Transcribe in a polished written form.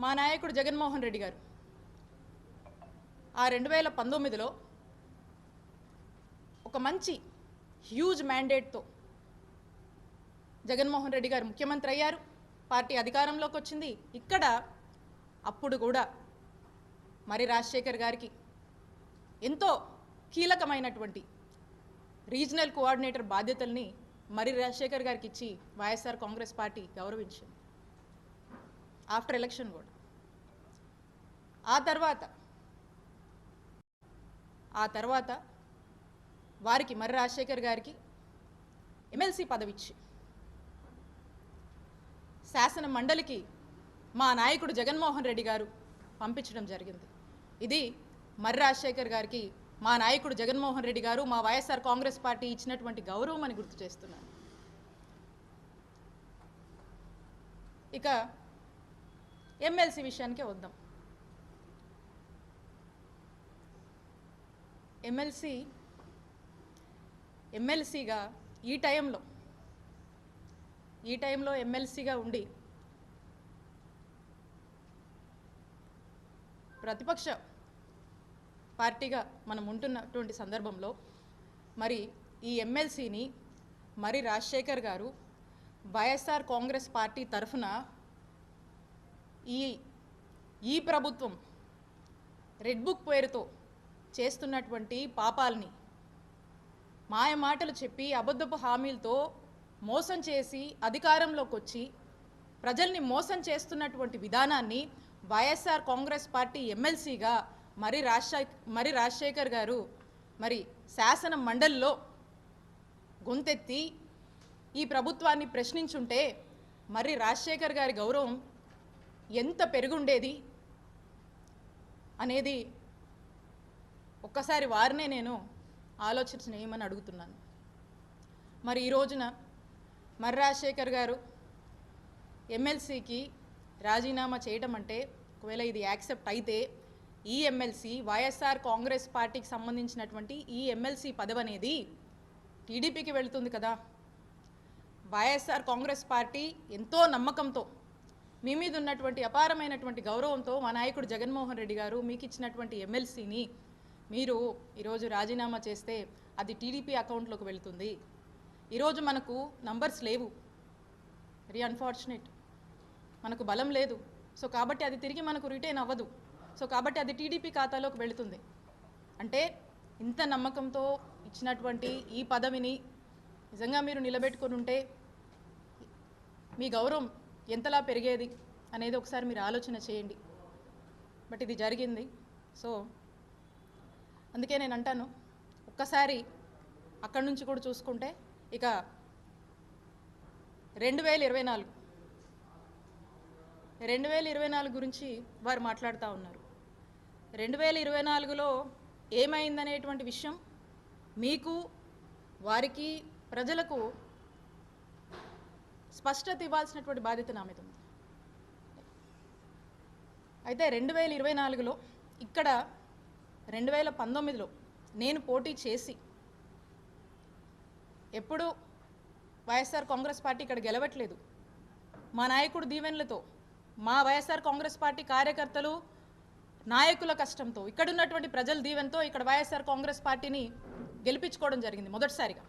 మా నాయకుడు జగన్మోహన్ రెడ్డి గారు ఆ 2019లో ఒక మంచి హ్యూజ్ మ్యాండేట్తో జగన్మోహన్ రెడ్డి గారు ముఖ్యమంత్రి అయ్యారు. పార్టీ అధికారంలోకి వచ్చింది. ఇక్కడ అప్పుడు కూడా మరి రాజశేఖర్ గారికి ఎంతో కీలకమైనటువంటి రీజనల్ కోఆర్డినేటర్ బాధ్యతల్ని మరి రాజశేఖర్ గారికి ఇచ్చి వైఎస్ఆర్ కాంగ్రెస్ పార్టీ గౌరవించింది. ఆఫ్టర్ ఎలక్షన్ కూడా ఆ తర్వాత వారికి మరి రాజశేఖర్ గారికి ఎమ్మెల్సీ పదవిచ్చి శాసన మండలికి మా నాయకుడు జగన్మోహన్ రెడ్డి గారు పంపించడం జరిగింది. ఇది మరి రాజశేఖర్ గారికి మా నాయకుడు జగన్మోహన్ రెడ్డి గారు మా వైఎస్ఆర్ కాంగ్రెస్ పార్టీ ఇచ్చినటువంటి గౌరవం అని గుర్తు చేస్తున్నాను. ఇక ఎమ్మెల్సీ విషయానికే వద్దాం. ఎమ్మెల్సీగా ఈ టైంలో ఎమ్మెల్సీగా ఉండి ప్రతిపక్ష పార్టీగా మనం ఉంటున్నటువంటి సందర్భంలో మరి ఈ ఎమ్మెల్సీని మరి రాజశేఖర్ గారు వైఎస్ఆర్ కాంగ్రెస్ పార్టీ తరఫున ఈ ప్రభుత్వం రెడ్ బుక్ పేరుతో చేస్తున్నటువంటి పాపాలని మాయ మాటలు చెప్పి అబద్ధపు హామీలతో మోసం చేసి అధికారంలోకి వచ్చి ప్రజల్ని మోసం చేస్తున్నటువంటి విధానాన్ని వైఎస్ఆర్ కాంగ్రెస్ పార్టీ ఎమ్మెల్సీగా మరి రాజశేఖర్ గారు మరి శాసన మండలిలో గొంతెత్తి ఈ ప్రభుత్వాన్ని ప్రశ్నించుంటే మరి రాజశేఖర్ గారి గౌరవం ఎంత పెరుగుండేది అనేది ఒక్కసారి వారినే నేను ఆలోచించనేయమని అడుగుతున్నాను. మరి ఈ రోజున మరి రాజశేఖర్ గారు ఎమ్మెల్సీకి రాజీనామా చేయడం అంటే ఒకవేళ ఇది యాక్సెప్ట్ అయితే ఈ ఎమ్మెల్సీ వైఎస్ఆర్ కాంగ్రెస్ పార్టీకి సంబంధించినటువంటి ఈ ఎమ్మెల్సీ పదవి అనేది టీడీపీకి వెళుతుంది కదా. వైఎస్ఆర్ కాంగ్రెస్ పార్టీ ఎంతో నమ్మకంతో మీ మీద ఉన్నటువంటి అపారమైనటువంటి గౌరవంతో మా నాయకుడు జగన్మోహన్ రెడ్డి గారు మీకు ఇచ్చినటువంటి ఎమ్మెల్సీని మీరు ఈరోజు రాజీనామా చేస్తే అది టీడీపీ అకౌంట్లోకి వెళుతుంది. ఈరోజు మనకు నంబర్స్ లేవు, వెరీ అన్ఫార్చునేట్, మనకు బలం లేదు. సో కాబట్టి అది తిరిగి మనకు రిటైన్ అవ్వదు. సో కాబట్టి అది టీడీపీ ఖాతాలోకి వెళుతుంది. అంటే ఇంత నమ్మకంతో ఇచ్చినటువంటి ఈ పదవిని నిజంగా మీరు నిలబెట్టుకొని ఉంటే మీ గౌరవం ఎంతలా పెరిగేది అనేది ఒకసారి మీరు ఆలోచన చేయండి. బట్ ఇది జరిగింది. సో అందుకే నేను అంటాను, ఒక్కసారి అక్కడి నుంచి కూడా చూసుకుంటే ఇక 2024 గురించి వారు మాట్లాడుతూ ఉన్నారు. 2024లో ఏమైందనేటువంటి విషయం మీకు వారికి ప్రజలకు స్పష్టత ఇవ్వాల్సినటువంటి బాధ్యత నా మీద ఉంది. అయితే 2024లో ఇక్కడ 2019లో నేను పోటీ చేసి ఎప్పుడు వైఎస్ఆర్ కాంగ్రెస్ పార్టీ ఇక్కడ గెలవట్లేదు. మా నాయకుడు దీవెనలతో మా వైఎస్ఆర్ కాంగ్రెస్ పార్టీ కార్యకర్తలు నాయకుల కష్టంతో ఇక్కడ ఉన్నటువంటి ప్రజల దీవెనతో ఇక్కడ వైఎస్ఆర్ కాంగ్రెస్ పార్టీని గెలిపించుకోవడం జరిగింది మొదటిసారిగా.